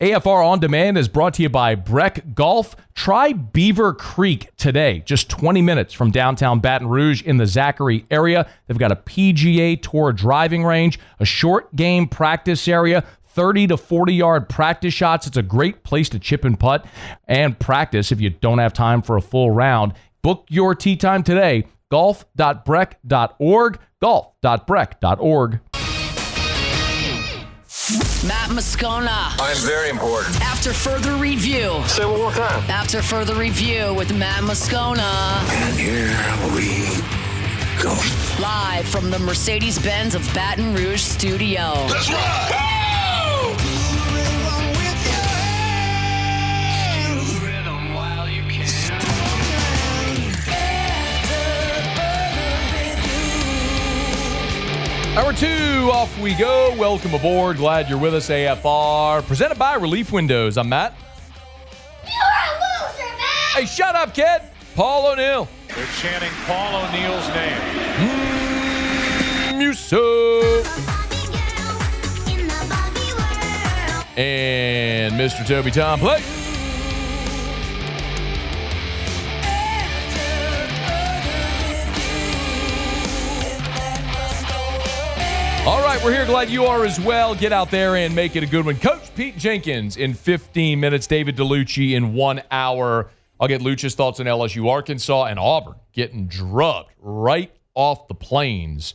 AFR On Demand is brought to you by Breck Golf. Try Beaver Creek today, just 20 minutes from downtown Baton Rouge in the Zachary area. They've got a PGA Tour driving range, a short game practice area, 30 to 40-yard practice shots. It's a great place to chip and putt and practice if you don't have time for a full round. Book your tee time today, golf.breck.org, golf.breck.org. Matt Moscona. I'm very important. After further review. Say it one more time. After further review with Matt Moscona. And here we go. Live from the Mercedes-Benz of Baton Rouge studio. Let's ride! Woo! Hour 2, off we go. Welcome aboard. Glad you're with us, AFR. Presented by Relief Windows. I'm Matt. You're a loser, Matt! Hey, shut up, kid. Paul O'Neill. They're chanting Paul O'Neill's name. Musso. And Mr. Toby Tom Play. All right, we're here. Glad you are as well. Get out there and make it a good one. Coach Pete Jenkins in 15 minutes. David DeLucci in 1 hour. I'll get Lucha's thoughts on LSU, Arkansas, and Auburn getting drubbed right off the plains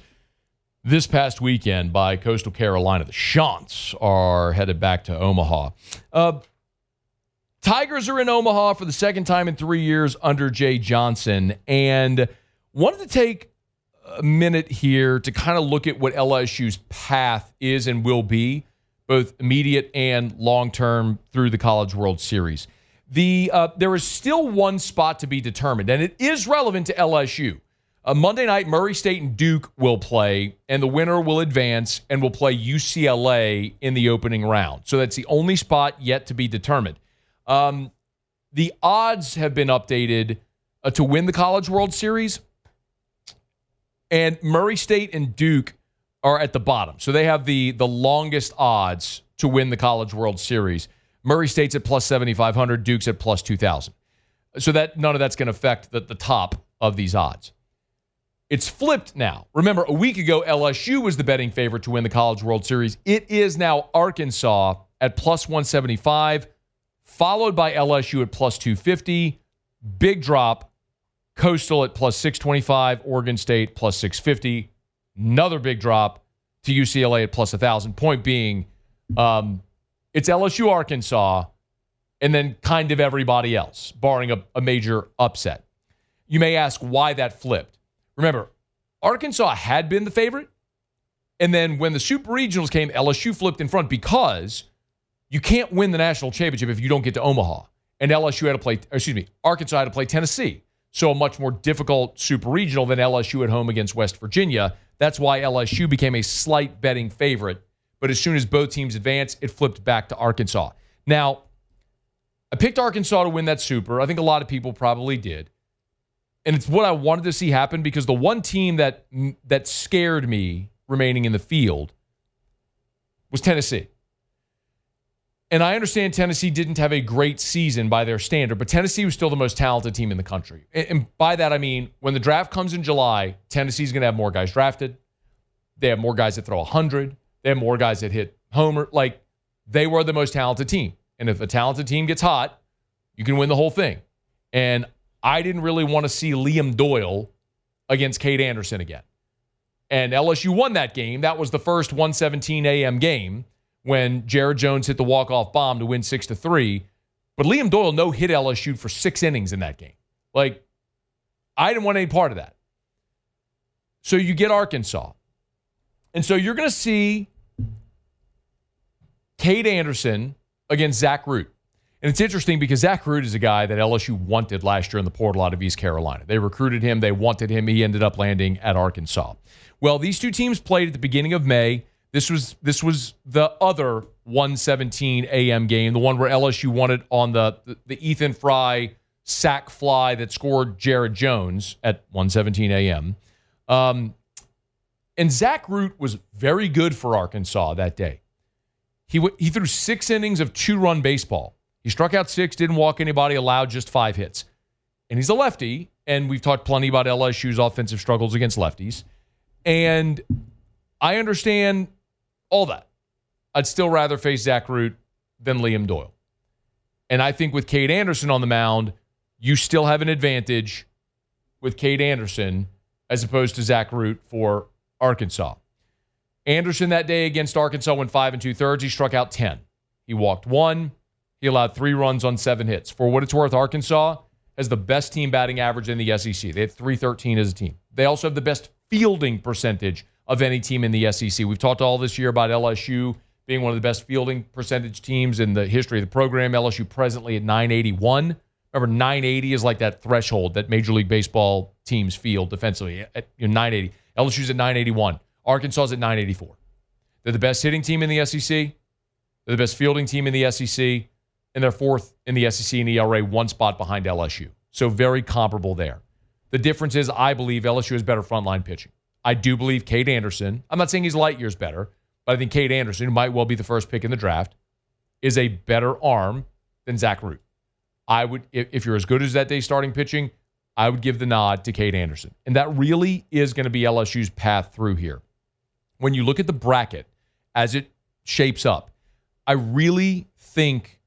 this past weekend by Coastal Carolina. The Chants are headed back to Omaha. Tigers are in Omaha for the second time in 3 years under Jay Johnson, and wanted to take a minute here to kind of look at what LSU's path is and will be, both immediate and long-term through the College World Series. There is still one spot to be determined, and it is relevant to LSU. Monday night, Murray State and Duke will play, and the winner will advance and will play UCLA in the opening round. So that's the only spot yet to be determined. The odds have been updated to win the College World Series, and Murray State and Duke are at the bottom. So they have the longest odds to win the College World Series. Murray State's at plus 7,500, Duke's at plus 2,000. So that none of that's going to affect the top of these odds. It's flipped now. Remember, a week ago, LSU was the betting favorite to win the College World Series. It is now Arkansas at plus 175, followed by LSU at plus 250. Big drop. Coastal at plus 625, Oregon State plus 650. Another big drop to UCLA at plus 1,000. Point being, it's LSU, Arkansas, and then kind of everybody else, barring a major upset. You may ask why that flipped. Remember, Arkansas had been the favorite, and then when the Super Regionals came, LSU flipped in front because you can't win the national championship if you don't get to Omaha. And Arkansas had to play Tennessee. So a much more difficult Super Regional than LSU at home against West Virginia. That's why LSU became a slight betting favorite. But as soon as both teams advanced, it flipped back to Arkansas. Now, I picked Arkansas to win that Super. I think a lot of people probably did. And it's what I wanted to see happen because the one team that scared me remaining in the field was Tennessee. And I understand Tennessee didn't have a great season by their standard, but Tennessee was still the most talented team in the country. And by that, I mean, when the draft comes in July, Tennessee's going to have more guys drafted. They have more guys that throw 100. They have more guys that hit homer. Like, they were the most talented team. And if a talented team gets hot, you can win the whole thing. And I didn't really want to see Liam Doyle against Cade Anderson again. And LSU won that game. That was the first 1:17 a.m. game, when Jared Jones hit the walk-off bomb to win 6-3. But Liam Doyle no-hit LSU for 6 innings in that game. Like, I didn't want any part of that. So you get Arkansas. And so you're going to see Cade Anderson against Zach Root. And it's interesting because Zach Root is a guy that LSU wanted last year in the portal out of East Carolina. They recruited him. They wanted him. He ended up landing at Arkansas. Well, these two teams played at the beginning of May. This was the other 1:17 a.m. game, the one where LSU won it on the Ethan Fry sack fly that scored Jared Jones at 1:17 a.m. And Zach Root was very good for Arkansas that day. He threw 6 innings of 2-run baseball. He struck out 6, didn't walk anybody, allowed just 5 hits. And he's a lefty, and we've talked plenty about LSU's offensive struggles against lefties. And I understand all that. I'd still rather face Zach Root than Liam Doyle. And I think with Cade Anderson on the mound, you still have an advantage with Cade Anderson as opposed to Zach Root for Arkansas. Anderson that day against Arkansas went 5 2/3. He struck out 10. He walked 1. He allowed 3 runs on 7 hits. For what it's worth, Arkansas has the best team batting average in the SEC. They had .313 as a team. They also have the best fielding percentage of any team in the SEC. We've talked all this year about LSU being one of the best fielding percentage teams in the history of the program. LSU presently at .981. Remember, .980 is like that threshold that Major League Baseball teams field defensively at .980. LSU's at .981. Arkansas's at .984. They're the best hitting team in the SEC. They're the best fielding team in the SEC. And they're 4th in the SEC in ERA, 1 spot behind LSU. So very comparable there. The difference is I believe LSU has better frontline pitching. I do believe Cade Anderson, I'm not saying he's light years better, but I think Cade Anderson, who might well be the first pick in the draft, is a better arm than Zach Root. I would, if you're as good as that day starting pitching, I would give the nod to Cade Anderson. And that really is going to be LSU's path through here. When you look at the bracket as it shapes up, I really think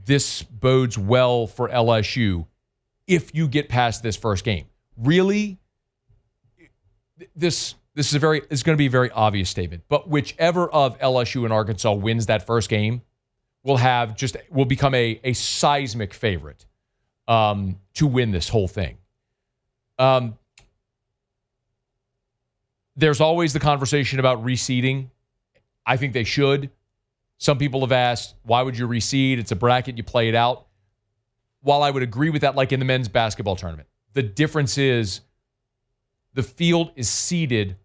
this bodes well for LSU if you get past this first game. Really, this is going to be a very obvious statement, but whichever of LSU and Arkansas wins that first game will become a seismic favorite to win this whole thing. There's always the conversation about reseeding. I think they should. Some people have asked, why would you reseed? It's a bracket, you play it out. While I would agree with that, like in the men's basketball tournament, the difference is the field is seeded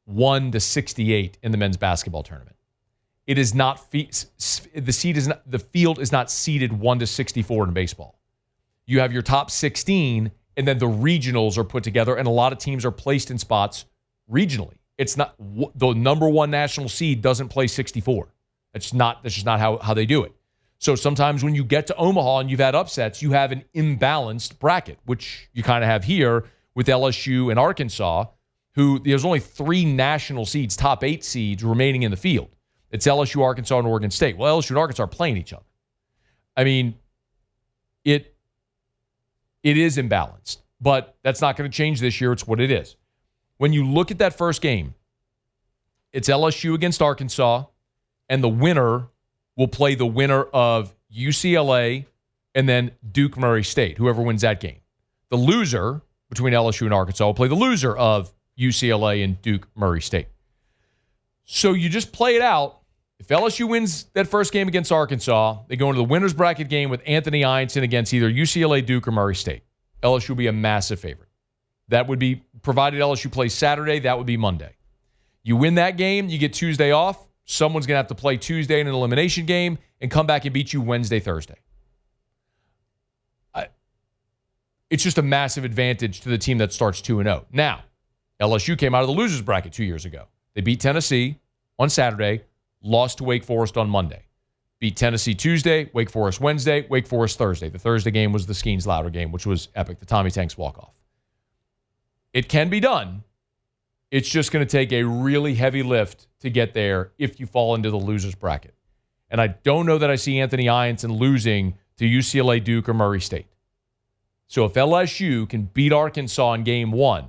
1 to 68 in the men's basketball tournament. It is not the field is not seeded 1 to 64 in baseball. You have your top 16, and then the regionals are put together, and a lot of teams are placed in spots regionally. It's not the number 1 national seed doesn't play 64. That's just not how they do it. So sometimes when you get to Omaha and you've had upsets, you have an imbalanced bracket, which you kind of have here with LSU and Arkansas, who there's only 3 national seeds, top 8 seeds remaining in the field. It's LSU, Arkansas, and Oregon State. Well, LSU and Arkansas are playing each other. I mean, it is imbalanced, but that's not going to change this year. It's what it is. When you look at that first game, it's LSU against Arkansas, and the winner will play the winner of UCLA and then Duke Murray State, whoever wins that game. The loser between LSU and Arkansas will play the loser of UCLA and Duke Murray State. So you just play it out. If LSU wins that first game against Arkansas, they go into the winner's bracket game with Anthony Einstein against either UCLA, Duke, or Murray State. LSU will be a massive favorite. That would be, provided LSU plays Saturday, that would be Monday. You win that game, you get Tuesday off. Someone's going to have to play Tuesday in an elimination game and come back and beat you Wednesday, Thursday. It's just a massive advantage to the team that starts 2-0. Now, LSU came out of the losers bracket 2 years ago. They beat Tennessee on Saturday, lost to Wake Forest on Monday. Beat Tennessee Tuesday, Wake Forest Wednesday, Wake Forest Thursday. The Thursday game was the Skeens-Louder game, which was epic, the Tommy Tanks walk-off. It can be done. It's just going to take a really heavy lift to get there if you fall into the losers bracket. And I don't know that I see Anthony Einstein losing to UCLA, Duke, or Murray State. So if LSU can beat Arkansas in game 1,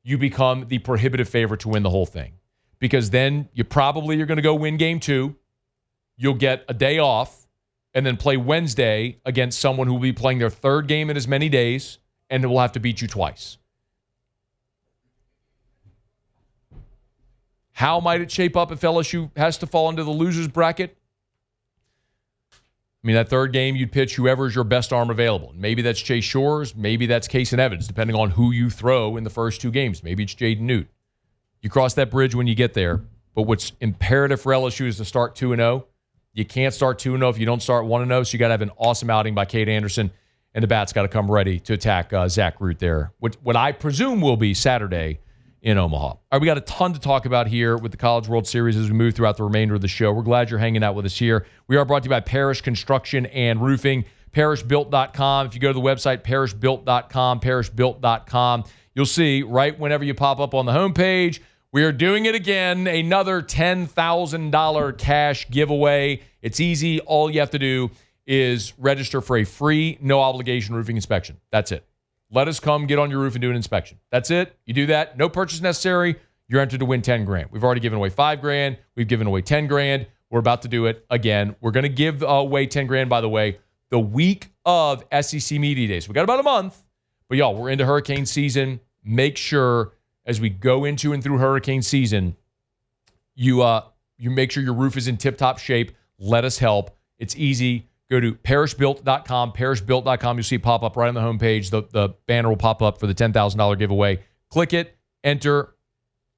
you become the prohibitive favorite to win the whole thing. Because then you're going to go win game 2. You'll get a day off and then play Wednesday against someone who will be playing their 3rd game in as many days and will have to beat you twice. How might it shape up if LSU has to fall into the losers bracket? I mean, that 3rd game, you'd pitch whoever is your best arm available. Maybe that's Chase Shores. Maybe that's Kason Evans, depending on who you throw in the first 2 games. Maybe it's Jaden Newt. You cross that bridge when you get there. But what's imperative for LSU is to start 2-0. You can't start 2-0 if you don't start 1-0. So you got to have an awesome outing by Cade Anderson, and the bat's got to come ready to attack Zach Root there. What I presume will be Saturday in Omaha. All right, we got a ton to talk about here with the College World Series as we move throughout the remainder of the show. We're glad you're hanging out with us here. We are brought to you by Parrish Construction and Roofing, parishbuilt.com. If you go to the website, parishbuilt.com, you'll see right whenever you pop up on the homepage, we are doing it again, another $10,000 cash giveaway. It's easy. All you have to do is register for a free, no-obligation roofing inspection. That's it. Let us come get on your roof and do an inspection. That's it. You do that. No purchase necessary. You're entered to win $10,000. We've already given away $5,000. We've given away $10,000. We're about to do it again. We're going to give away $10,000, by the way, the week of SEC Media Days. We got about a month, but y'all, we're into hurricane season. Make sure as we go into and through hurricane season, you make sure your roof is in tip-top shape. Let us help. It's easy. Go to parishbuilt.com, parishbuilt.com. You'll see it pop up right on the homepage. The banner will pop up for the $10,000 giveaway. Click it, enter.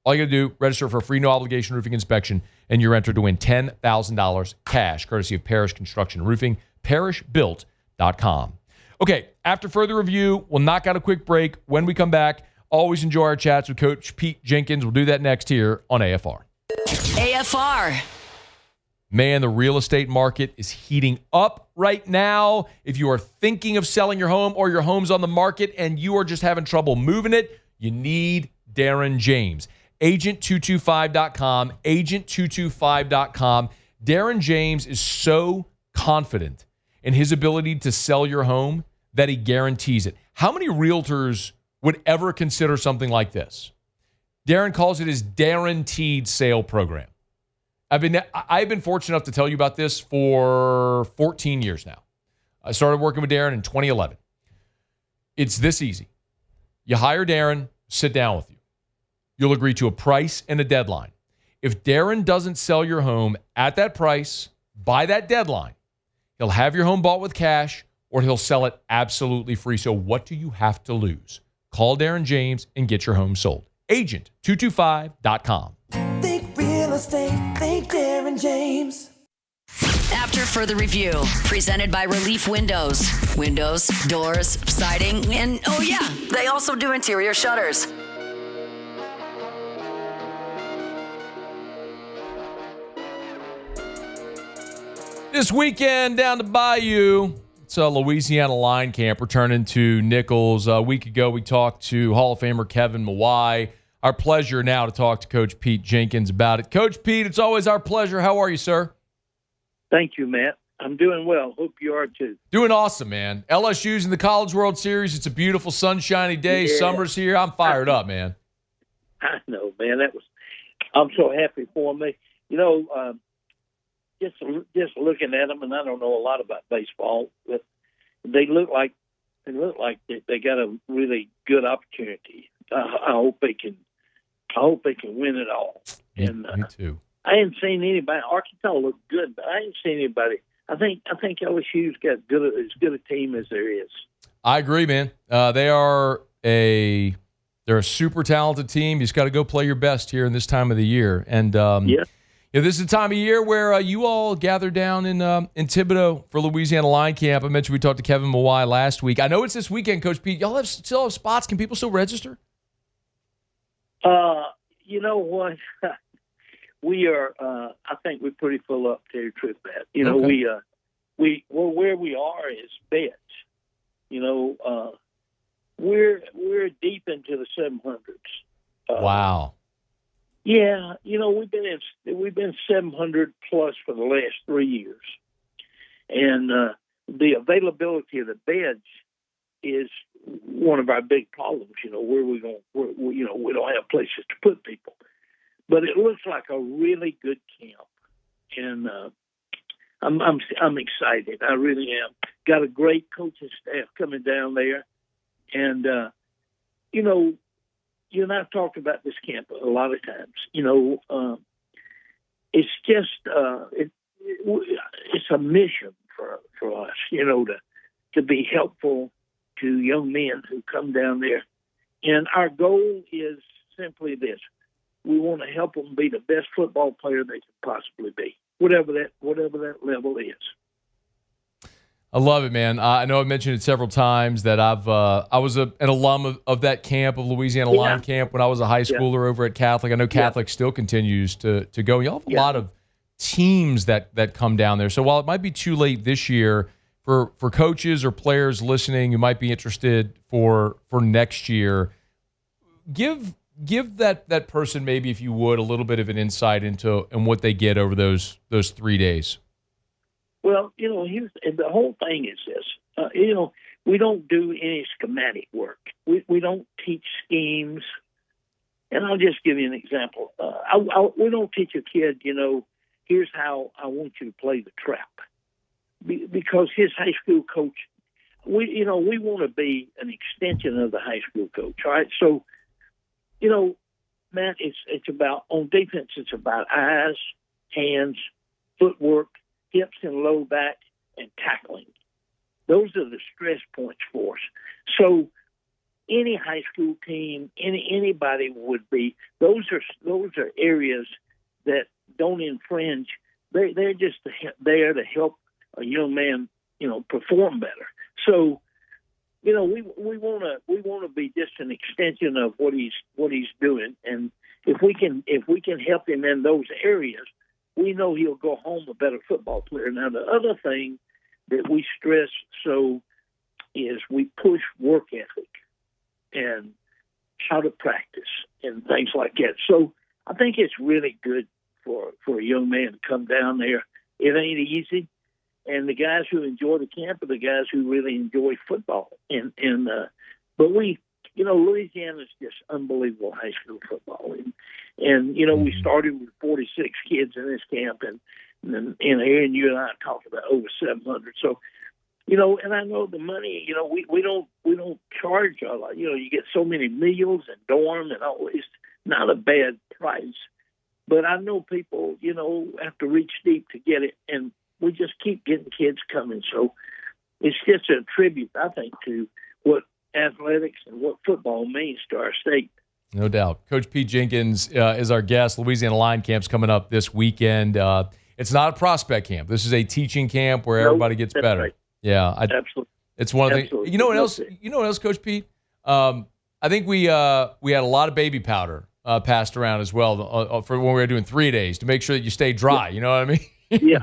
All you got to do, register for a free no-obligation roofing inspection, and you're entered to win $10,000 cash, courtesy of Parrish Construction and Roofing, parishbuilt.com. Okay, after further review, we'll knock out a quick break. When we come back, always enjoy our chats with Coach Pete Jenkins. We'll do that next here on AFR. AFR. Man, the real estate market is heating up right now. If you are thinking of selling your home or your home's on the market and you are just having trouble moving it, you need Darren James. Agent225.com, agent225.com. Darren James is so confident in his ability to sell your home that he guarantees it. How many realtors would ever consider something like this? Darren calls it his guaranteed sale program. I've been fortunate enough to tell you about this for 14 years now. I started working with Darren in 2011. It's this easy. You hire Darren, sit down with you. You'll agree to a price and a deadline. If Darren doesn't sell your home at that price by that deadline, he'll have your home bought with cash or he'll sell it absolutely free. So what do you have to lose? Call Darren James and get your home sold. Agent225.com. Think real estate, think Darren James. After further review, presented by Relief Windows. Windows, doors, siding, and oh yeah, they also do interior shutters. This weekend down to Bayou, it's a Louisiana line camp returning to Nichols. A week ago, we talked to Hall of Famer Kevin Mawai. Our pleasure now to talk to Coach Pete Jenkins about it. Coach Pete, it's always our pleasure. How are you, sir? Thank you, Matt. I'm doing well. Hope you are too. Doing awesome, man. LSU's in the College World Series. It's a beautiful, sunshiny day. Yeah. Summer's here. I'm fired up, man. I know, man. I'm so happy for me. You know, just looking at them, and I don't know a lot about baseball, but they look like they got a really good opportunity. I hope they can win it all. Me too. I ain't seen anybody. Arkansas looked good, but I ain't seen anybody. I think LSU's got as good a team as there is. I agree, man. They're a super talented team. You just got to go play your best here in this time of the year. And this is the time of year where you all gather down in Thibodaux for Louisiana Line Camp. I mentioned we talked to Kevin Mawai last week. I know it's this weekend, Coach Pete. Y'all still have spots. Can people still register? You know what? We are. I think we're pretty full up, to tell you the truth, Matt. You know, okay. Where we are is beds. You know, we're deep into the 700s. Wow. Yeah, you know, we've been 700 plus for the last 3 years, and the availability of the beds is one of our big problems. You know, we don't have places to put people. But it looks like a really good camp, and I'm excited. I really am. Got a great coaching staff coming down there, and you know, you and I've talked about this camp a lot of times. You know, it's just it's a mission for us. You know, to be helpful to young men who come down there, and our goal is simply this. We want to help them be the best football player they can possibly be, whatever that level is. I love it, man. I know I mentioned it several times that I was an alum of that camp, of Louisiana Line Camp, when I was a high schooler over at Catholic. I know Catholic still continues to go. Y'all have a lot of teams that come down there. So while it might be too late this year for coaches or players listening who might be interested for next year, give that person, maybe if you would, a little bit of an insight into and what they get over those 3 days. Well, the whole thing is this. We don't do any schematic work. We don't teach schemes. And I'll just give you an example. We don't teach a kid, here's how I want you to play the trap. Because his high school coach, we want to be an extension of the high school coach, all right? So, Matt, it's about, on defense, it's about eyes, hands, footwork, hips and low back, and tackling. Those are the stress points for us. So any high school team, anybody would be, those are areas that don't infringe. They're just there to help a young man, perform better. So, we want to be just an extension of what he's doing, and if we can help him in those areas, we know he'll go home a better football player. Now, the other thing that we stress is we push work ethic and how to practice and things like that. So I think it's really good for a young man to come down there. It ain't easy, and the guys who enjoy the camp are the guys who really enjoy football. But Louisiana's just unbelievable high school football. And we started with 46 kids in this camp, and Aaron, you and I talked about over 700. So, and I know the money, we don't charge a lot. You get so many meals and dorm and all. It's not a bad price. But I know people, have to reach deep to get it, and we just keep getting kids coming. So it's just a tribute, I think, to what athletics and what football means to our state. No doubt. Coach Pete Jenkins is our guest. Louisiana Line Camp's coming up this weekend. It's not a prospect camp. This is a teaching camp where everybody gets better. Right. Yeah, absolutely. It's one of the things. You know what else? You know what else, Coach Pete? I think we had a lot of baby powder passed around as well for when we were doing 3 days to make sure that you stay dry. You know what I mean? Yeah.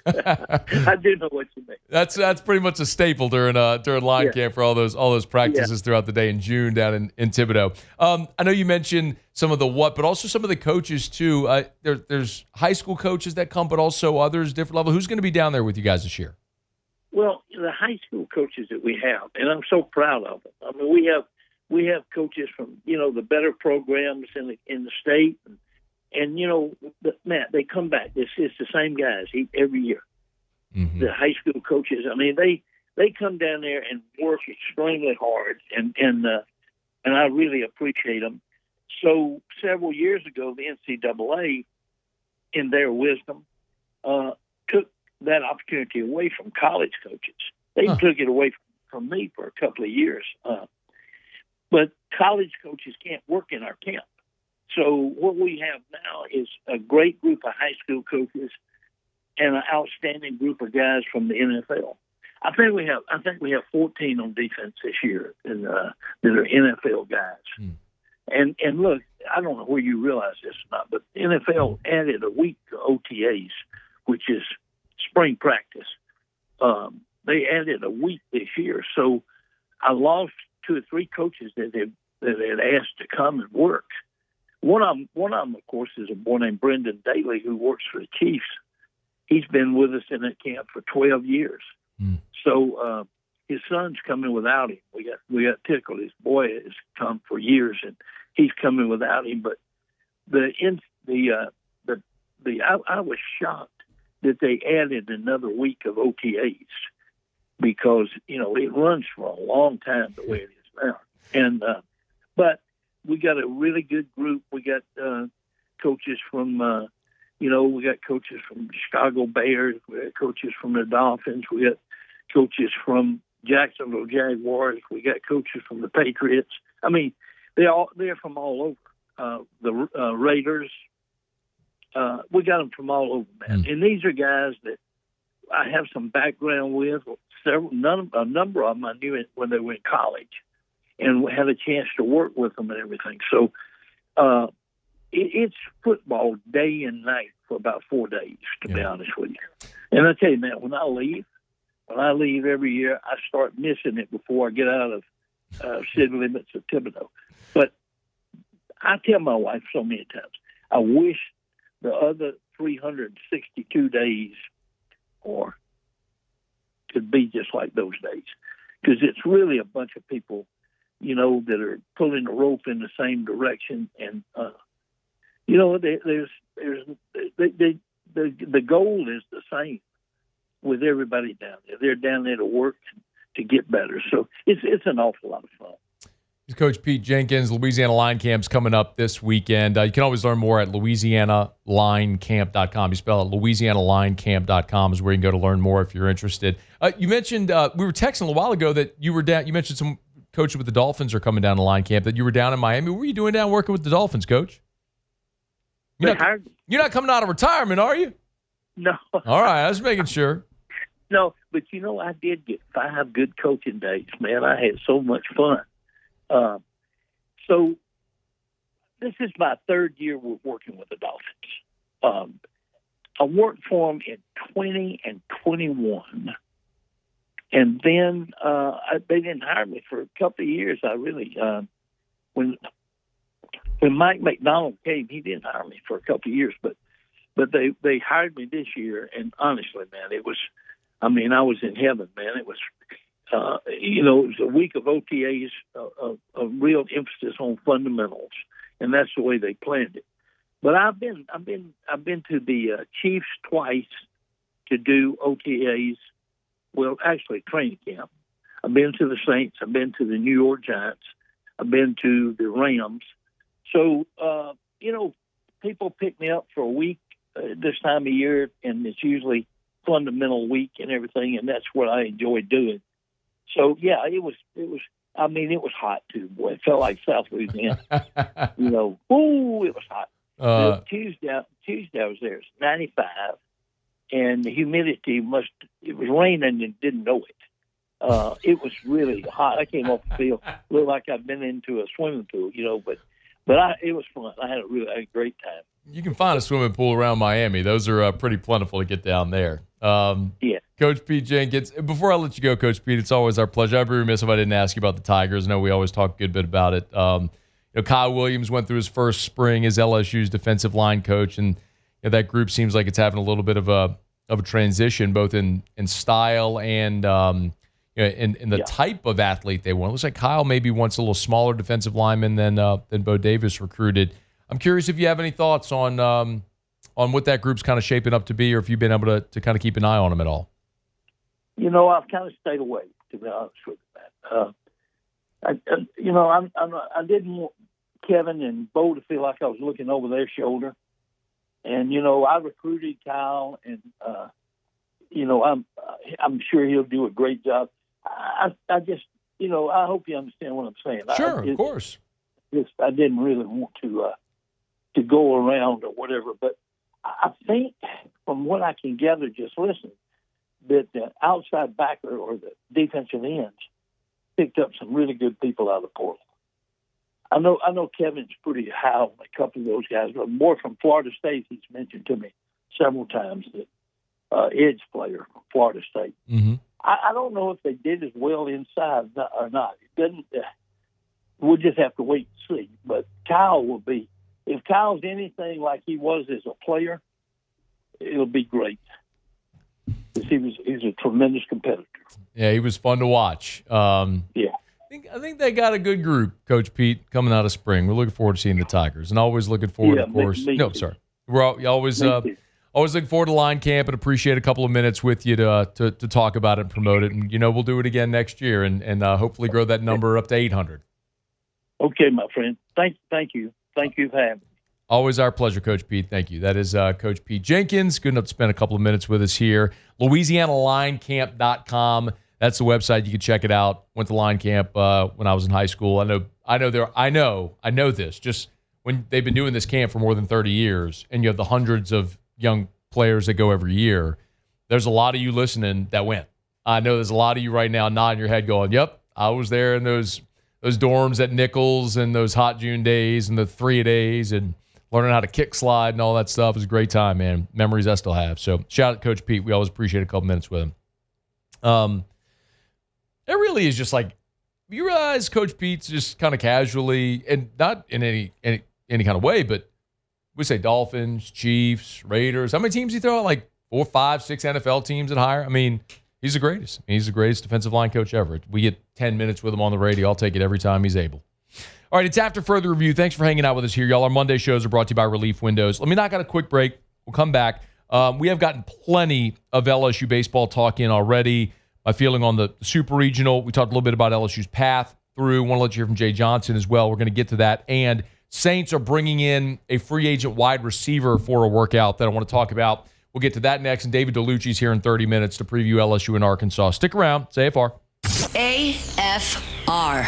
I do know what you mean. That's pretty much a staple during line camp for all those practices throughout the day in June down in Thibodaux. I know you mentioned some of the but also some of the coaches too. There's high school coaches that come, but also others different level. Who's going to be down there with you guys this year? Well, the high school coaches that we have, and I'm so proud of them. I mean, we have coaches from the better programs in the state. And Matt, they come back. It's the same guys every year. Mm-hmm. The high school coaches. I mean, they come down there and work extremely hard, and I really appreciate them. So several years ago, the NCAA, in their wisdom, took that opportunity away from college coaches. They took it away from me for a couple of years. But college coaches can't work in our camp. So what we have now is a great group of high school coaches and an outstanding group of guys from the NFL. I think we have 14 on defense this year, and that are NFL guys. And look, I don't know where you realize this or not, but the NFL added a week to OTAs, which is spring practice. They added a week this year, so I lost 2 or 3 coaches that had asked to come and work. One of them, of course, is a boy named Brendan Daly who works for the Chiefs. He's been with us in that camp for 12 years. So his son's coming without him. We got tickled. His boy has come for years, and he's coming without him. But I was shocked that they added another week of OTAs because it runs for a long time the way it is now. And but we got a really good group. We got coaches from, we got coaches from the Chicago Bears. We got coaches from the Dolphins. We got coaches from Jacksonville Jaguars. We got coaches from the Patriots. I mean, they're from all over. The Raiders. We got them from all over, man. And these are guys that I have some background with. A number of them I knew when they were in college, and had a chance to work with them and everything. So it's football day and night for about 4 days, to be honest with you. And I tell you, man, when I leave every year, I start missing it before I get out of city limits of Thibodeau. But I tell my wife so many times, I wish the other 362 days or could be just like those days, because it's really a bunch of people, you know, that are pulling the rope in the same direction, and you know, the goal is the same with everybody down there. They're down there to work to get better, so it's an awful lot of fun. Coach Pete Jenkins, Louisiana Line Camp's coming up this weekend. You can always learn more at LouisianaLineCamp.com. You spell it LouisianaLineCamp.com is where you can go to learn more if you're interested. You mentioned, we were texting a little while ago that you were down, you mentioned some coaches with the Dolphins are coming down to Line Camp, that you were down in Miami. What were you doing down working with the Dolphins, Coach? You're not coming out of retirement, are you? No. All right, I was making sure. No, but you know, I did get 5 good coaching days, man. I had so much fun. So this is my 3rd year working with the Dolphins. I worked for them in 20 and 21. And then they didn't hire me for a couple of years. I really, when Mike McDonald came, he didn't hire me for a couple of years, but they hired me this year. And honestly, man, I was in heaven, man. It was, it was a week of OTAs, a real emphasis on fundamentals, and that's the way they planned it. But I've been to the Chiefs twice to do OTAs. Well, actually, training camp. I've been to the Saints. I've been to the New York Giants. I've been to the Rams. So, people pick me up for a week this time of year, and it's usually fundamental week and everything, and that's what I enjoy doing. So, yeah, it was hot, too, boy. It felt like South Louisiana. It was hot. Tuesday I was there. It's 95. And the humidity it was raining and didn't know it. It was really hot. I came off the field, looked like I'd been into a swimming pool, but it was fun. I had a great time. You can find a swimming pool around Miami. Those are pretty plentiful to get down there. Yeah. Coach Pete Jenkins, before I let you go, Coach Pete, it's always our pleasure. I'd be remiss if I didn't ask you about the Tigers. I know we always talk a good bit about it. Kyle Williams went through his first spring as LSU's defensive line coach, and that group seems like it's having a little bit of a transition, both in style and in the type of athlete they want. It looks like Kyle maybe wants a little smaller defensive lineman than Bo Davis recruited. I'm curious if you have any thoughts on what that group's kind of shaping up to be, or if you've been able to kind of keep an eye on them at all. I've kind of stayed away, to be honest with you, I didn't want Kevin and Bo to feel like I was looking over their shoulder. And, I recruited Kyle, and, I'm sure he'll do a great job. I just, I hope you understand what I'm saying. Sure, of course. I didn't really want to go around or whatever, but I think from what I can gather, just listen, that the outside backer or the defensive ends picked up some really good people out of the portal. I know Kevin's pretty high on a couple of those guys, but more from Florida State, he's mentioned to me several times that edge player from Florida State. Mm-hmm. I don't know if they did as well inside or not. It doesn't. We'll just have to wait and see. But Kyle will be. If Kyle's anything like he was as a player, it'll be great. Because he's a tremendous competitor. Yeah, he was fun to watch. Yeah. I think they got a good group, Coach Pete, coming out of spring. We're looking forward to seeing the Tigers, and always looking forward, of course. Me too. We're always looking forward to Line Camp and appreciate a couple of minutes with you to talk about it and promote it. And we'll do it again next year, and hopefully grow that number up to 800. Okay, my friend. Thank you. Thank you for having me. Always our pleasure, Coach Pete. Thank you. That is Coach Pete Jenkins. Good enough to spend a couple of minutes with us here. LouisianaLineCamp.com. That's the website. You can check it out. Went to Line Camp when I was in high school. I know this. Just when they've been doing this camp for more than 30 years, and you have the hundreds of young players that go every year, there's a lot of you listening that went. I know there's a lot of you right now nodding your head going, yep, I was there in those dorms at Nichols and those hot June days and the 3-a-days and learning how to kick slide and all that stuff. It was a great time, man. Memories I still have. So shout out to Coach Pete. We always appreciate a couple minutes with him. It really is just like, you realize Coach Pete's just kind of casually, and not in any kind of way, but we say Dolphins, Chiefs, Raiders. How many teams he throw out? Like 4, 5, 6 NFL teams and higher? I mean, he's the greatest. He's the greatest defensive line coach ever. We get 10 minutes with him on the radio. I'll take it every time he's able. All right, it's After Further Review. Thanks for hanging out with us here, y'all. Our Monday shows are brought to you by Relief Windows. Let me knock out a quick break. We'll come back. We have gotten plenty of LSU baseball talk in already. My feeling on the Super Regional. We talked a little bit about LSU's path through. Want to let you hear from Jay Johnson as well. We're going to get to that. And Saints are bringing in a free agent wide receiver for a workout that I want to talk about. We'll get to that next. And David DeLucci's here in 30 minutes to preview LSU and Arkansas. Stick around. It's AFR. AFR.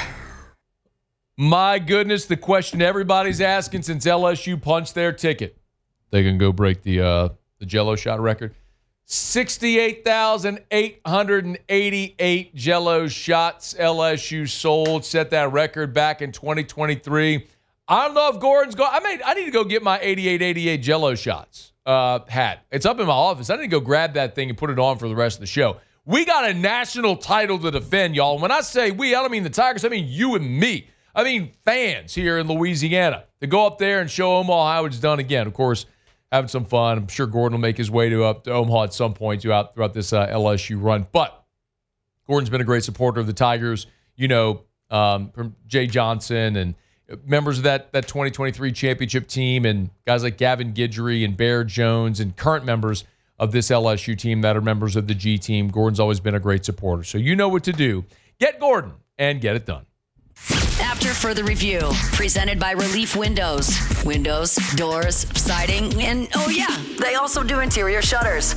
My goodness, the question everybody's asking since LSU punched their ticket. They can go break the Jell-O shot record. 68,888 Jell-O shots LSU sold. Set that record back in 2023. I don't know if Gordon's going. I need to go get my 88 Jell-O shots hat. It's up in my office. I need to go grab that thing and put it on for the rest of the show. We got a national title to defend, y'all. When I say we, I don't mean the Tigers. I mean you and me. I mean fans here in Louisiana to go up there and show Omaha how it's done again. Of course, having some fun. I'm sure Gordon will make his way to Omaha at some point throughout this LSU run. But Gordon's been a great supporter of the Tigers. You know, from Jay Johnson and members of that 2023 championship team and guys like Gavin Guidry and Bear Jones and current members of this LSU team that are members of the G team. Gordon's always been a great supporter. So you know what to do. Get Gordon and get it done. After Further Review, presented by Relief Windows. Windows, doors, siding, and oh yeah, they also do interior shutters.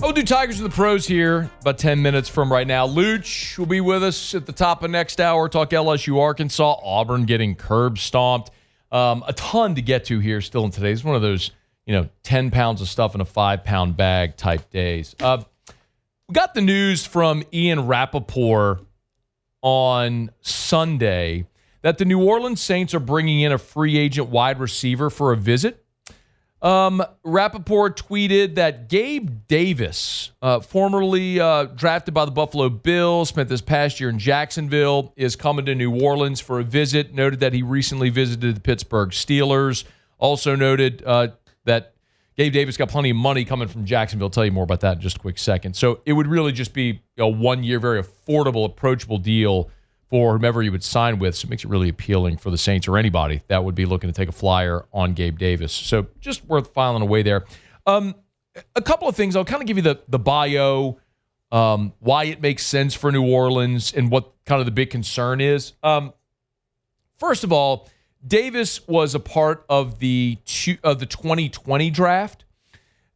I'll do Tigers with the pros here about 10 minutes from right now. Luch will be with us at the top of next hour. Talk LSU, Arkansas, Auburn getting curb stomped. A ton to get to here still in today. It's one of those 10 pounds of stuff in a 5-pound bag type days. We got the news from Ian Rappaport on Sunday that the New Orleans Saints are bringing in a free agent wide receiver for a visit. Rappaport tweeted that Gabe Davis, formerly drafted by the Buffalo Bills, spent this past year in Jacksonville, is coming to New Orleans for a visit. Noted that he recently visited the Pittsburgh Steelers. Also noted that Gabe Davis got plenty of money coming from Jacksonville. I'll tell you more about that in just a quick second. So it would really just be a 1-year, very affordable, approachable deal for whomever you would sign with. So it makes it really appealing for the Saints or anybody that would be looking to take a flyer on Gabe Davis. So just worth filing away there. A couple of things. I'll kind of give you the bio, why it makes sense for New Orleans and what kind of the big concern is. First of all, Davis was a part of the 2020 draft.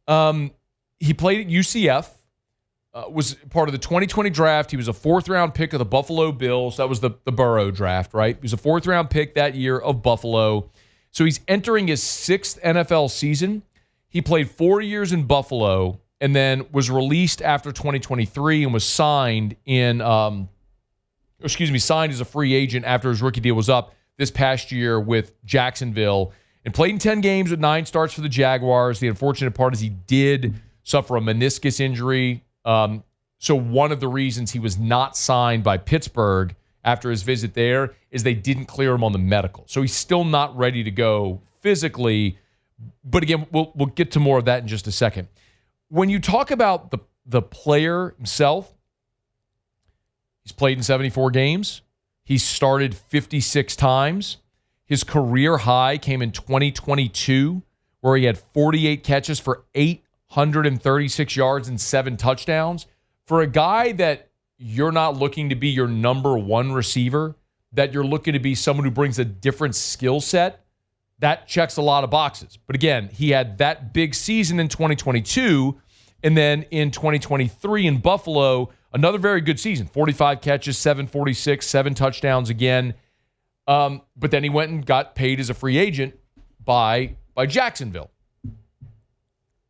He played at UCF, was part of the 2020 draft. He was a 4th-round pick of the Buffalo Bills. That was the Burrow draft, right? He was a 4th-round pick that year of Buffalo. So he's entering his 6th NFL season. He played 4 years in Buffalo and then was released after 2023 and was signed signed as a free agent after his rookie deal was up this past year with Jacksonville, and played in 10 games with 9 starts for the Jaguars. The unfortunate part is he did suffer a meniscus injury. So one of the reasons he was not signed by Pittsburgh after his visit there is they didn't clear him on the medical. So he's still not ready to go physically. But again, we'll get to more of that in just a second. When you talk about the player himself, he's played in 74 games. He's started 56 times. His career high came in 2022, where he had 48 catches for 836 yards and 7 touchdowns. For a guy that you're not looking to be your number one receiver, that you're looking to be someone who brings a different skill set, that checks a lot of boxes. But again, he had that big season in 2022, and then in 2023 in Buffalo, another very good season. 45 catches, 746, 7 touchdowns again. But then he went and got paid as a free agent by Jacksonville.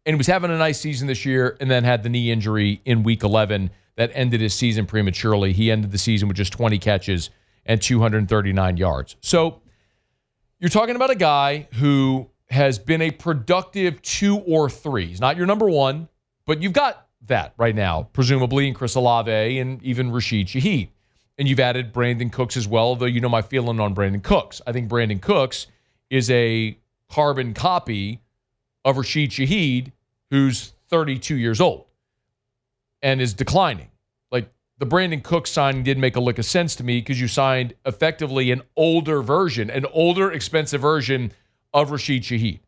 And he was having a nice season this year and then had the knee injury in week 11 that ended his season prematurely. He ended the season with just 20 catches and 239 yards. So you're talking about a guy who has been a productive 2 or 3. He's not your number 1, but you've got that right now, presumably in Chris Olave and even Rashid Shaheed. And you've added Brandon Cooks as well, though you know my feeling on Brandon Cooks. I think Brandon Cooks is a carbon copy of Rashid Shaheed, who's 32 years old and is declining. Like, the Brandon Cooks signing didn't make a lick of sense to me because you signed effectively an older, expensive version of Rashid Shaheed.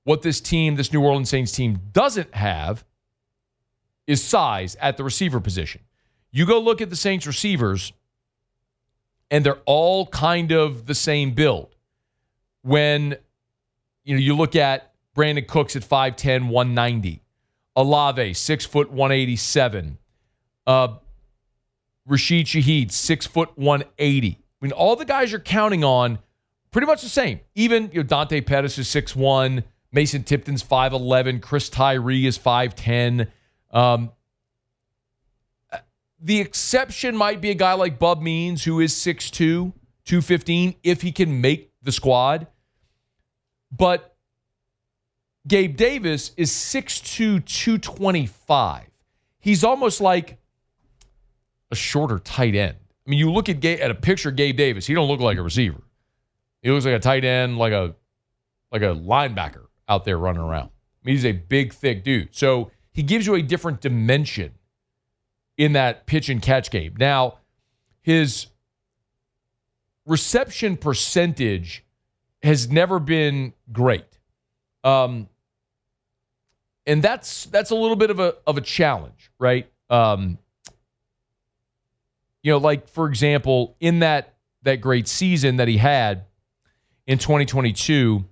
What this New Orleans Saints team doesn't have is size at the receiver position. You go look at the Saints receivers, and they're all kind of the same build. When you look at Brandon Cooks at 5'10", 190. Olave, 6 foot 187. Rashid Shaheed, 6 foot 180. I mean, all the guys you're counting on, pretty much the same. Even Dante Pettis is 6'1", Mason Tipton's 5'11", Chris Tyree is 5'10". The exception might be a guy like Bub Means, who is 6'2", 215, if he can make the squad. But Gabe Davis is 6'2", 225. He's almost like a shorter tight end. I mean, you look at a picture of Gabe Davis, he don't look like a receiver. He looks like a tight end, like a linebacker out there running around. I mean, he's a big, thick dude. So he gives you a different dimension in that pitch and catch game. Now, his reception percentage has never been great. And that's a little bit of a challenge, right? Like, for example, in that great season that he had in 2022,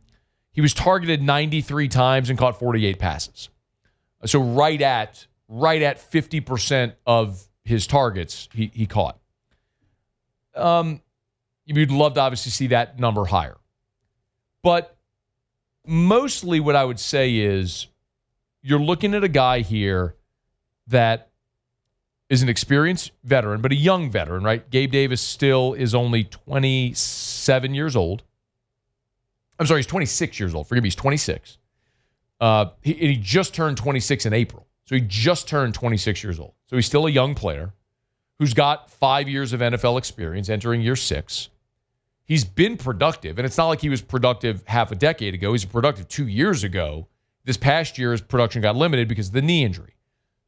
he was targeted 93 times and caught 48 passes. So right at 50% of his targets he caught. You'd love to obviously see that number higher. But mostly what I would say is you're looking at a guy here that is an experienced veteran, but a young veteran, right? Gabe Davis still is only 27 years old. I'm sorry, he's 26 years old. Forgive me, he's 26. He just turned 26 in April. So he just turned 26 years old. So he's still a young player who's got 5 years of NFL experience, entering year 6. He's been productive, and it's not like he was productive half a decade ago. He's productive 2 years ago. This past year, his production got limited because of the knee injury.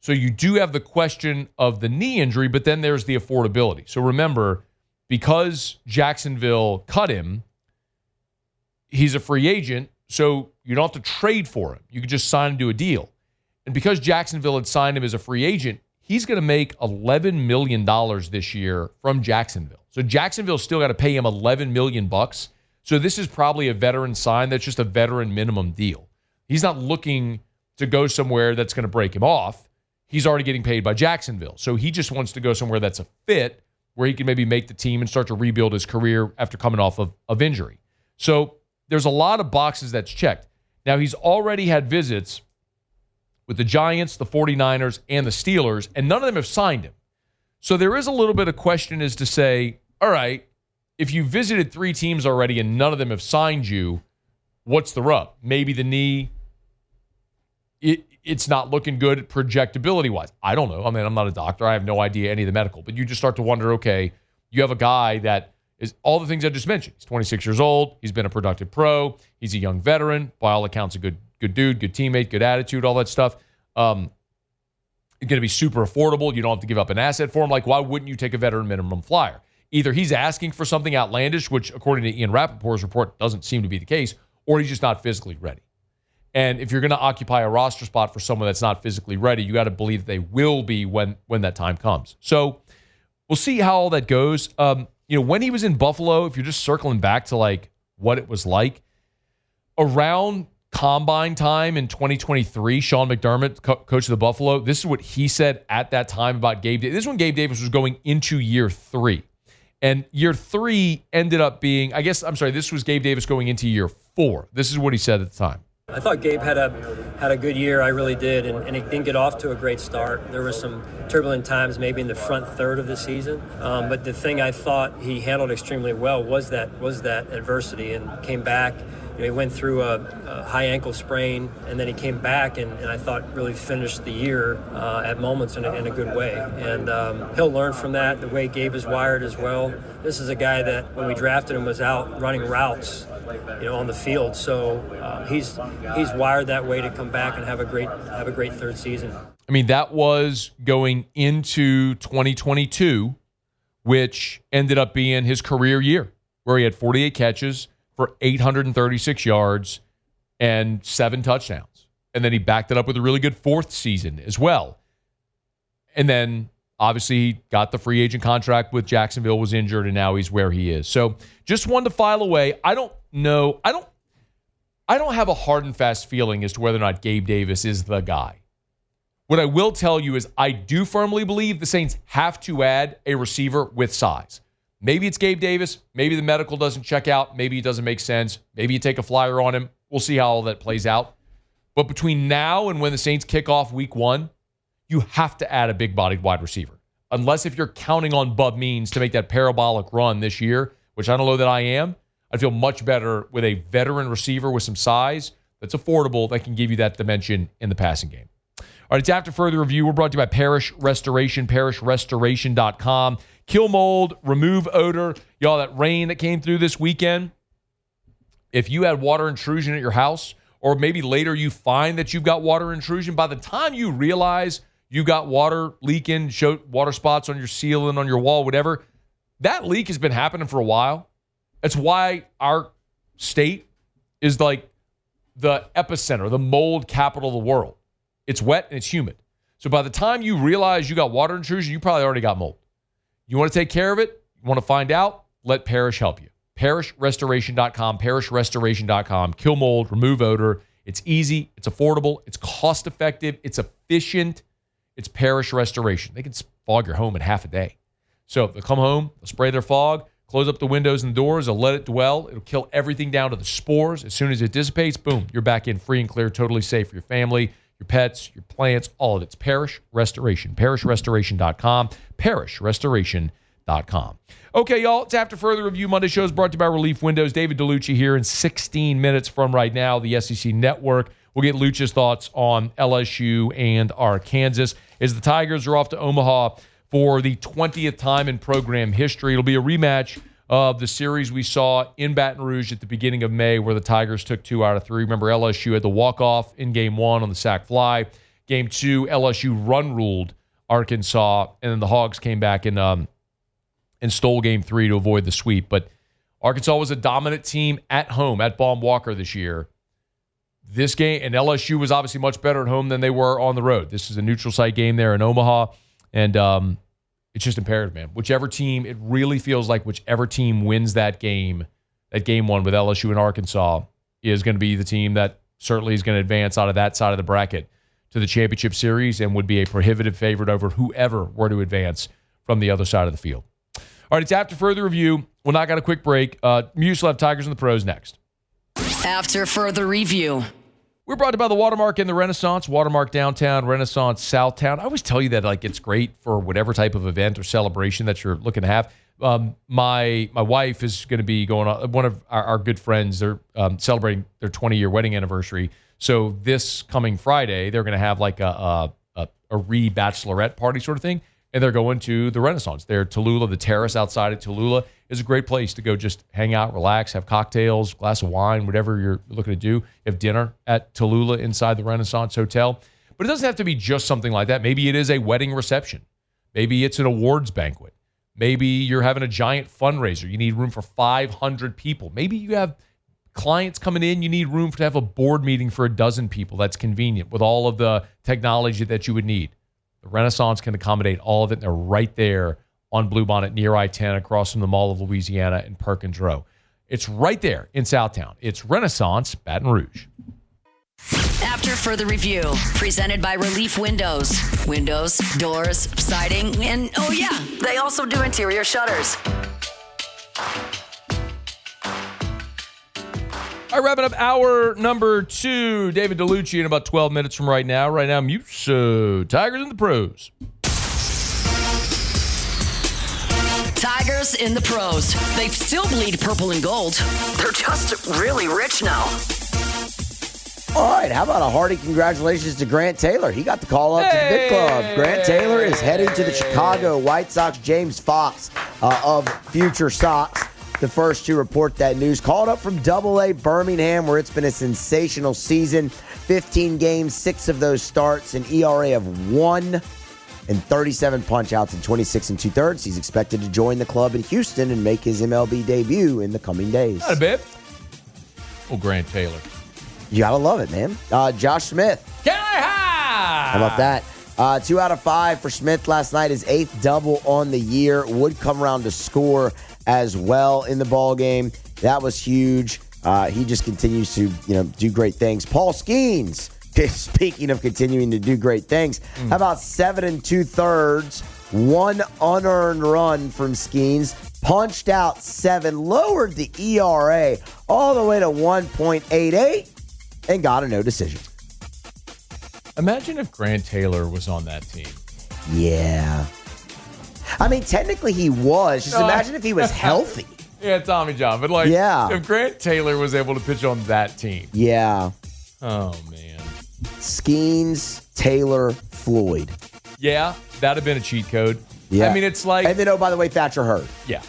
So you do have the question of the knee injury, but then there's the affordability. So remember, because Jacksonville cut him, he's a free agent, so you don't have to trade for him. You can just sign him to a deal. And because Jacksonville had signed him as a free agent, he's going to make $11 million this year from Jacksonville. So Jacksonville's still got to pay him $11 million. So this is probably a veteran sign that's just a veteran minimum deal. He's not looking to go somewhere that's going to break him off. He's already getting paid by Jacksonville. So he just wants to go somewhere that's a fit where he can maybe make the team and start to rebuild his career after coming off of injury. So there's a lot of boxes that's checked. Now, he's already had visits with the Giants, the 49ers, and the Steelers, and none of them have signed him. So there is a little bit of question as to say, all right, if you visited 3 teams already and none of them have signed you, what's the rub? Maybe the knee, it's not looking good projectability-wise. I don't know. I mean, I'm not a doctor. I have no idea any of the medical. But you just start to wonder, okay, you have a guy that is all the things I just mentioned. He's 26 years old. He's been a productive pro. He's a young veteran. By all accounts, a good dude, good teammate, good attitude, all that stuff. It's going to be super affordable. You don't have to give up an asset for him. Like, why wouldn't you take a veteran minimum flyer? Either he's asking for something outlandish, which according to Ian Rappaport's report doesn't seem to be the case, or he's just not physically ready. And if you're going to occupy a roster spot for someone that's not physically ready, you got to believe that they will be when that time comes. So we'll see how all that goes. When he was in Buffalo, if you're just circling back to like what it was like around combine time in 2023, Sean McDermott, coach of the Buffalo, this is what he said at that time about Gabe Davis. This is when Gabe Davis was going into year 3. And year 3 ended up being, this was Gabe Davis going into year 4. This is what he said at the time. I thought Gabe had a good year. I really did, and he didn't get off to a great start. There were some turbulent times, maybe in the front third of the season. But the thing I thought he handled extremely well was that adversity, and came back. He went through a high ankle sprain, and then he came back, and I thought really finished the year at moments in a good way. And he'll learn from that. The way Gabe is wired as well. This is a guy that when we drafted him was out running routes, on the field. So he's wired that way to come back and have a great third season. I mean, that was going into 2022, which ended up being his career year, where he had 48 catches for 836 yards and 7 touchdowns. And then he backed it up with a really good 4th season as well. And then obviously he got the free agent contract with Jacksonville, was injured, and now he's where he is. So just wanted to file away. I don't know. I don't have a hard and fast feeling as to whether or not Gabe Davis is the guy. What I will tell you is I do firmly believe the Saints have to add a receiver with size. Maybe it's Gabe Davis. Maybe the medical doesn't check out. Maybe it doesn't make sense. Maybe you take a flyer on him. We'll see how all that plays out. But between now and when the Saints kick off week 1, you have to add a big-bodied wide receiver. Unless if you're counting on Bub Means to make that parabolic run this year, which I don't know that I am, I'd feel much better with a veteran receiver with some size that's affordable that can give you that dimension in the passing game. All right, it's After Further Review. We're brought to you by Parish Restoration, parishrestoration.com. Kill mold, remove odor. Y'all, that rain that came through this weekend, if you had water intrusion at your house, or maybe later you find that you've got water intrusion, by the time you realize you got water leaking, show water spots on your ceiling, on your wall, whatever, that leak has been happening for a while. That's why our state is like the epicenter, the mold capital of the world. It's wet and it's humid. So by the time you realize you got water intrusion, you probably already got mold. You want to take care of it? You want to find out? Let Parish help you. ParishRestoration.com, ParishRestoration.com. Kill mold, remove odor. It's easy, it's affordable, it's cost-effective, it's efficient. It's Parish Restoration. They can fog your home in half a day. So they'll come home, they'll spray their fog, close up the windows and doors, they'll let it dwell. It'll kill everything down to the spores. As soon as it dissipates, boom, you're back in free and clear, totally safe for your family, your pets, your plants, all of it. It's Parish Restoration. ParishRestoration.com. ParishRestoration.com. Okay, y'all, it's After Further Review. Monday show is brought to you by Relief Windows. David DeLucia here in 16 minutes from right now, the SEC Network. We'll get Lucia's thoughts on LSU and Arkansas as the Tigers are off to Omaha for the 20th time in program history. It'll be a rematch of the series we saw in Baton Rouge at the beginning of May where the Tigers took 2 out of 3. Remember, LSU had the walk-off in Game 1 on the sack fly. Game 2, LSU run-ruled Arkansas, and then the Hogs came back and stole Game 3 to avoid the sweep. But Arkansas was a dominant team at home at Baum Walker this year. This game, and LSU was obviously much better at home than they were on the road. This is a neutral site game there in Omaha, and it's just imperative, man. Whichever team, it really feels like whichever team wins that game 1 with LSU and Arkansas is going to be the team that certainly is going to advance out of that side of the bracket to the championship series and would be a prohibitive favorite over whoever were to advance from the other side of the field. All right, it's After Further Review. We'll knock out a quick break. Muse will have Tigers and the Pros next. After Further Review. We're brought to you by the Watermark in the Renaissance, Watermark Downtown, Renaissance Southtown. I always tell you that it's great for whatever type of event or celebration that you're looking to have. My wife is going to be going on, one of our good friends, they're celebrating their 20-year wedding anniversary. So this coming Friday, they're going to have like a re-bachelorette party sort of thing. And they're going to the Renaissance. They're Tallulah, the terrace outside at Tallulah is a great place to go just hang out, relax, have cocktails, glass of wine, whatever you're looking to do. Have dinner at Tallulah inside the Renaissance Hotel. But it doesn't have to be just something like that. Maybe it is a wedding reception. Maybe it's an awards banquet. Maybe you're having a giant fundraiser. You need room for 500 people. Maybe you have clients coming in. You need room to have a board meeting for 12 people. That's convenient with all of the technology that you would need. The Renaissance can accommodate all of it. They're right there on Bluebonnet near I-10 across from the Mall of Louisiana and Perkins Row. It's right there in Southtown. It's Renaissance Baton Rouge. After further review, presented by Relief Windows. Windows, doors, siding, and oh yeah, they also do interior shutters. All right, wrapping up hour number 2. David DeLucci in about 12 minutes from right now. Right now, Muso, Tigers in the pros. Tigers in the pros. They still bleed purple and gold. They're just really rich now. All right, how about a hearty congratulations to Grant Taylor? He got the call up to the big club. Grant Taylor is heading to the Chicago White Sox. James Fox of Future Sox, the first to report that news. Called up from Double-A Birmingham, where it's been a sensational season. 15 games, 6 of those starts, an ERA of 1 and 37 punch-outs in 26 2/3. He's expected to join the club in Houston and make his MLB debut in the coming days. Not a bit. Oh, Grant Taylor. You gotta love it, man. Josh Smith. How about that? 2 out of 5 for Smith last night. His 8th double on the year. Would come around to score as well in the ball game. That was huge. He just continues to, do great things. Paul Skeens, speaking of continuing to do great things, how about 7 2/3, 1 unearned run from Skeens, punched out 7, lowered the ERA all the way to 1.88, and got a no decision. Imagine if Grant Taylor was on that team. Yeah. I mean, technically he was. Just imagine if he was healthy. Yeah, Tommy John. But, if Grant Taylor was able to pitch on that team. Yeah. Oh, man. Skeens, Taylor, Floyd. Yeah, that'd have been a cheat code. Yeah. I mean, it's like... And then, oh, by the way, Thatcher Hurd. Yeah.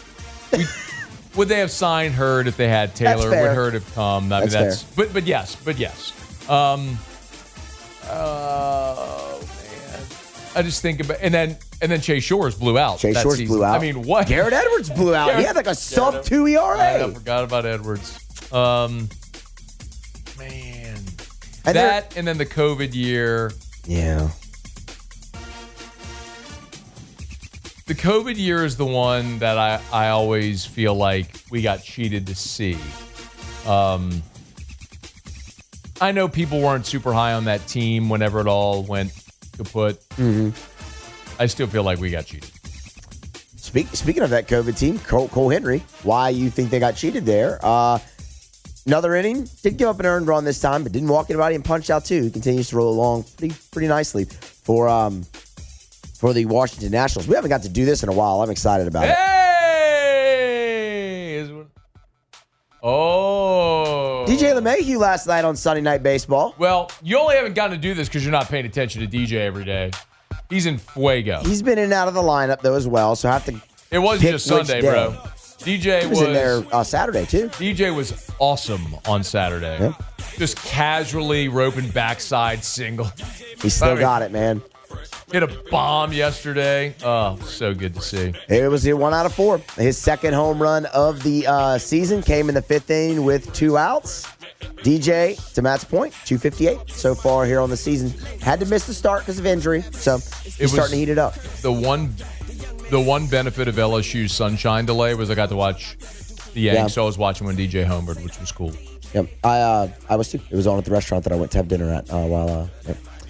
Would they have signed Hurd if they had Taylor? That's fair. Would Hurd have come? I mean, that's fair. But yes. Oh, man. I just think about... And then Chase Shores blew out. Chase Shores blew out. I mean, what? Garrett Edwards blew out. He had like a sub-2 ERA. I forgot about Edwards. Man. And and then the COVID year. Yeah. The COVID year is the one that I always feel like we got cheated to see. I know people weren't super high on that team whenever it all went kaput. Mm-hmm. I still feel like we got cheated. Speaking of that COVID team, Cole Henry, why you think they got cheated there? Another inning, did give up an earned run this time, but didn't walk anybody and punched out 2. He continues to roll along pretty nicely for the Washington Nationals. We haven't got to do this in a while. I'm excited about it. Oh. DJ LeMahieu last night on Sunday Night Baseball. Well, you only haven't gotten to do this because you're not paying attention to DJ every day. He's in fuego. He's been in and out of the lineup, though, as well, so I have to It wasn't just Sunday, bro. DJ was in there Saturday, too. DJ was awesome on Saturday. Yep. Just casually roping backside single. He still got it, man. Hit a bomb yesterday. Oh, so good to see. It was 1 out of 4. His second home run of the season came in the 5th inning with 2 outs. DJ, to Matt's point, 258 so far here on the season. Had to miss the start because of injury, so he's starting to heat it up. The one benefit of LSU's sunshine delay was I got to watch the Yanks, so I was watching when DJ homered, which was cool. Yep, I was too. It was on at the restaurant that I went to have dinner at yep.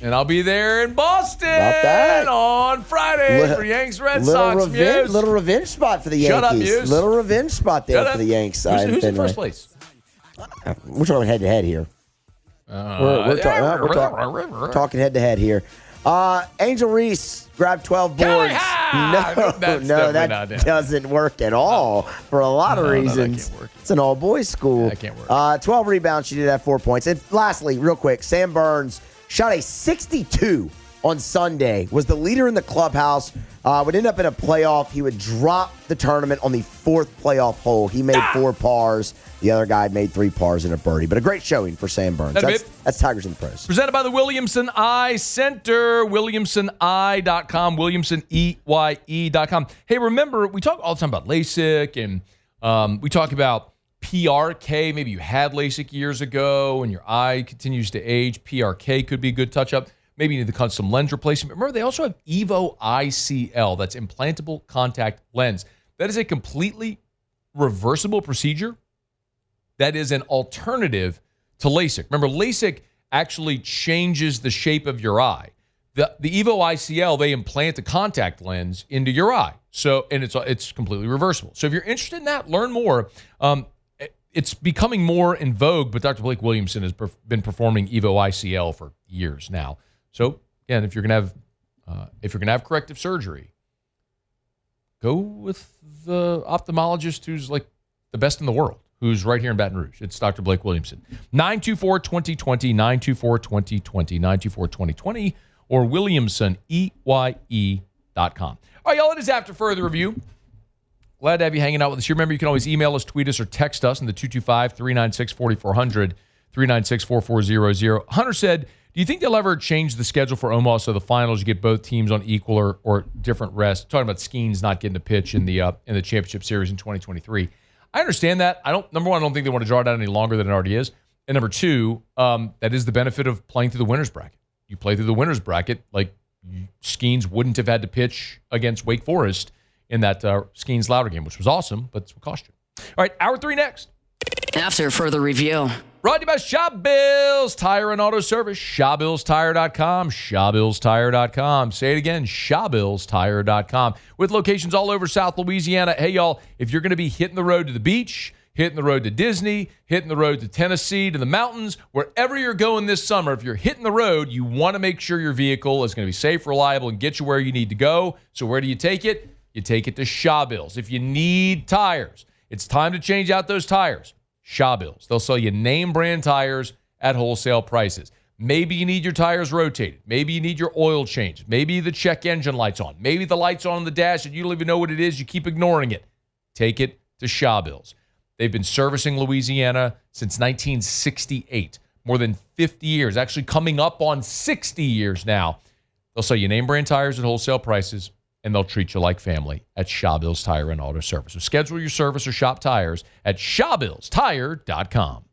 And I'll be there in Boston on Friday for Yanks Red Sox. Little revenge spot for the Yankees. Shut up, Muse. Little revenge spot there for the Yanks. Who's in first place? We're talking head-to-head here. We're talking head-to-head here. Angel Reese grabbed 12 boards. That doesn't work at all for a lot of reasons. It's an all-boys school. That can't work. 12 rebounds. She did have 4 points. And lastly, real quick, Sam Burns shot a 62 on Sunday, was the leader in the clubhouse, would end up in a playoff. He would drop the tournament on the 4th playoff hole. He made 4 pars. The other guy made 3 pars and a birdie. But a great showing for Sam Burns. That's Tigers in the Pros. Presented by the Williamson Eye Center, WilliamsonEye.com, WilliamsonEye.com. Hey, remember, we talk all the time about LASIK, and we talk about PRK. Maybe you had LASIK years ago and your eye continues to age. PRK could be a good touch-up. Maybe you need the custom lens replacement. Remember, they also have Evo ICL. That's implantable contact lens. That is a completely reversible procedure. That is an alternative to LASIK. Remember, LASIK actually changes the shape of your eye. The Evo ICL, they implant a contact lens into your eye. So, and it's completely reversible. So if you're interested in that, learn more. It's becoming more in vogue, but Dr. Blake Williamson has been performing Evo ICL for years now. So again, if you're gonna have corrective surgery, go with the ophthalmologist who's like the best in the world, who's right here in Baton Rouge. It's Dr. Blake Williamson. 924-2020, 924-2020, 924-2020, or Williamson, EYE.com. All right, y'all, it is After Further Review. Glad to have you hanging out with us here. Remember, you can always email us, tweet us, or text us in the 225-396-4400, 396-4400. Hunter said, do you think they'll ever change the schedule for Omaha so the finals you get both teams on equal or different rest? Talking about Skeens not getting a pitch in the championship series in 2023. I understand that. Number one, I don't think they want to draw it out any longer than it already is. And number two, that is the benefit of playing through the winner's bracket. You play through the winner's bracket, like Skeens wouldn't have had to pitch against Wake Forest in that Skeens-Louder game, which was awesome, but it's what cost you. All right, hour 3 next. After Further Review. Brought to you by Shop Bills Tire and Auto Service. ShopBillsTire.com. ShopBillsTire.com. Say it again, ShopBillsTire.com. With locations all over South Louisiana. Hey, y'all, if you're going to be hitting the road to the beach, hitting the road to Disney, hitting the road to Tennessee, to the mountains, wherever you're going this summer, if you're hitting the road, you want to make sure your vehicle is going to be safe, reliable, and get you where you need to go. So where do you take it? You take it to Shaw Bills. If you need tires, it's time to change out those tires. Shaw Bills. They'll sell you name brand tires at wholesale prices. Maybe you need your tires rotated. Maybe you need your oil changed. Maybe the check engine light's on. Maybe the light's on the dash and you don't even know what it is. You keep ignoring it. Take it to Shaw Bills. They've been servicing Louisiana since 1968. More than 50 years. Actually coming up on 60 years now. They'll sell you name brand tires at wholesale prices, and they'll treat you like family at Shaw Bills Tire and Auto Service. So schedule your service or shop tires at ShawBillsTire.com.